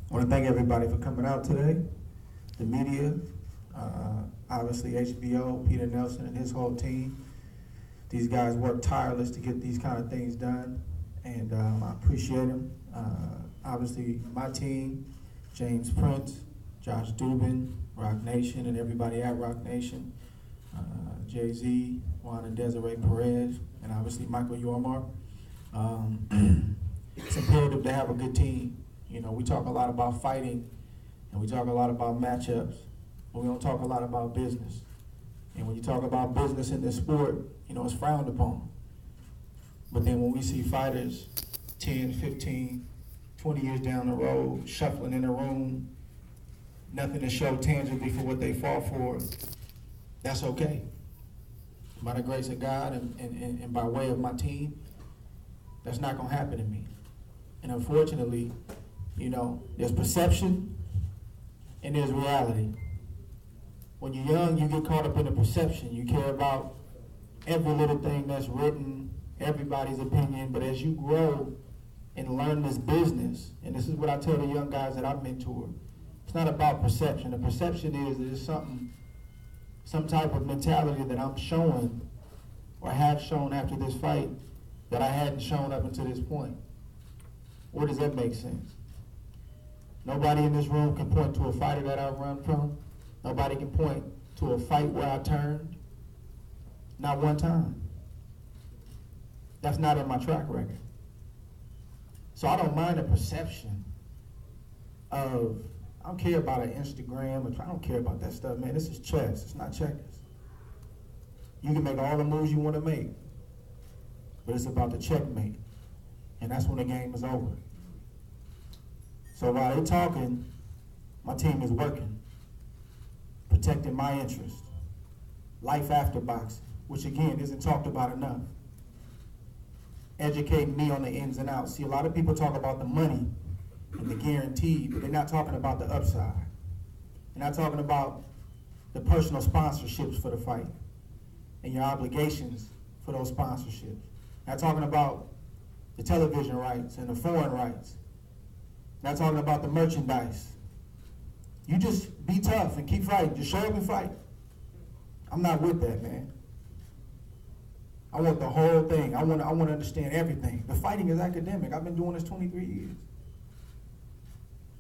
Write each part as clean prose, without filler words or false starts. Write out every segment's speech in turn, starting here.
I want to thank everybody for coming out today. The media, obviously HBO, Peter Nelson and his whole team. These guys work tireless to get these kind of things done, and I appreciate them. Obviously, my team, James Prince, Josh Dubin, Rock Nation, and everybody at Rock Nation, Jay-Z, Juan and Desiree Perez, and obviously Michael Yormar. It's imperative to have a good team. You know, we talk a lot about fighting, and we talk a lot about matchups, but we don't talk a lot about business. And when you talk about business in this sport, you know, it's frowned upon. But then when we see fighters 10, 15, 20 years down the road, shuffling in a room, nothing to show tangibly for what they fought for, that's okay. By the grace of God and by way of my team, that's not gonna happen to me. And unfortunately, you know, there's perception and there's reality. When you're young, you get caught up in the perception. You care about every little thing that's written, everybody's opinion, but as you grow and learn this business, and this is what I tell the young guys that I mentor, it's not about perception. The perception is there's something, some type of mentality that I'm showing or have shown after this fight that I hadn't shown up until this point. Where does that make sense? Nobody in this room can point to a fighter that I've run from. Nobody can point to a fight where I turned. Not one time. That's not in my track record. So I don't mind the perception of, I don't care about an Instagram, I don't care about that stuff, man. This is chess, it's not checkers. You can make all the moves you want to make, but it's about the checkmate. And that's when the game is over. So while they're talking, my team is working, protecting my interest. Life after boxing, which again isn't talked about enough. Educating me on the ins and outs. See, a lot of people talk about the money and the guarantee, but they're not talking about the upside. They're not talking about the personal sponsorships for the fight and your obligations for those sponsorships. Not talking about the television rights and the foreign rights. Not talking about the merchandise. You just be tough and keep fighting. Just show up and fight. I'm not with that, man. I want the whole thing. I want to understand everything. The fighting is academic. I've been doing this 23 years.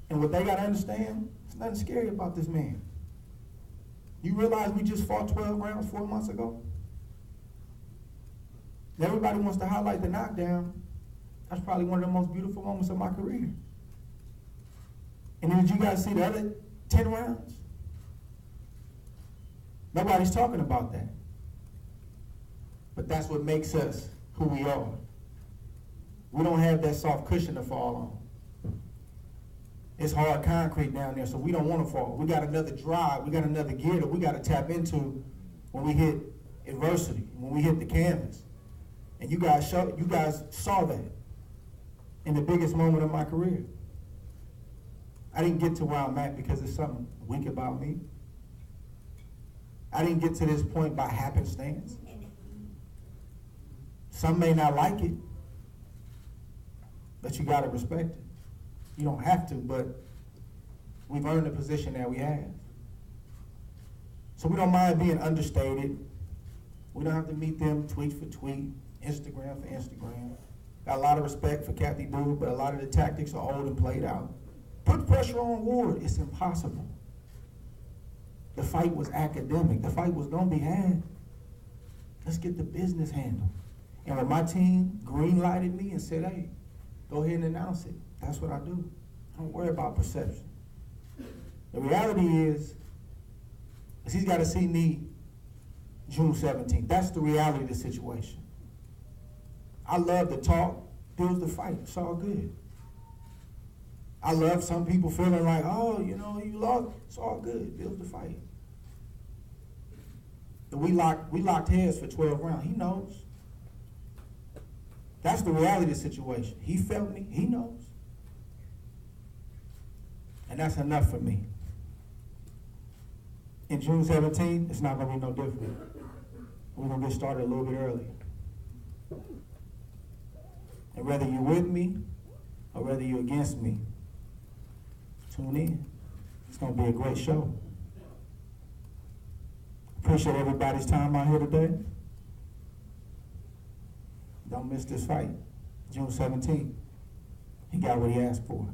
And what they got to understand, there's nothing scary about this man. You realize we just fought 12 rounds 4 months ago? And everybody wants to highlight the knockdown. That's probably one of the most beautiful moments of my career. And then did you guys see the other 10 rounds? Nobody's talking about that. But that's what makes us who we are. We don't have that soft cushion to fall on. It's hard concrete down there, so we don't want to fall. We got another drive, we got another gear that we got to tap into when we hit adversity, when we hit the canvas. And you guys saw that in the biggest moment of my career. I didn't get to where I'm at because there's something weak about me. I didn't get to this point by happenstance. Some may not like it, but you gotta respect it. You don't have to, but we've earned the position that we have. So we don't mind being understated. We don't have to meet them tweet for tweet, Instagram for Instagram. Got a lot of respect for Kathy Boo, but a lot of the tactics are old and played out. Put pressure on Ward, it's impossible. The fight was academic. The fight was gonna be had. Let's get the business handled. And when my team green-lighted me and said, hey, go ahead and announce it, that's what I do. I don't worry about perception. The reality is he's got to see me June 17th. That's the reality of the situation. I love to talk, deals the fight, it's all good. I love some people feeling like, oh, you know, you lost, it's all good, deals the fight. And we locked heads for 12 rounds, he knows. That's the reality of the situation. He felt me, he knows. And that's enough for me. In June 17th, it's not gonna be no different. We're gonna get started a little bit earlier. And whether you're with me or whether you're against me, Tune in. It's going to be a great show. Appreciate everybody's time out here today. Don't miss this fight, June 17th. He got what he asked for.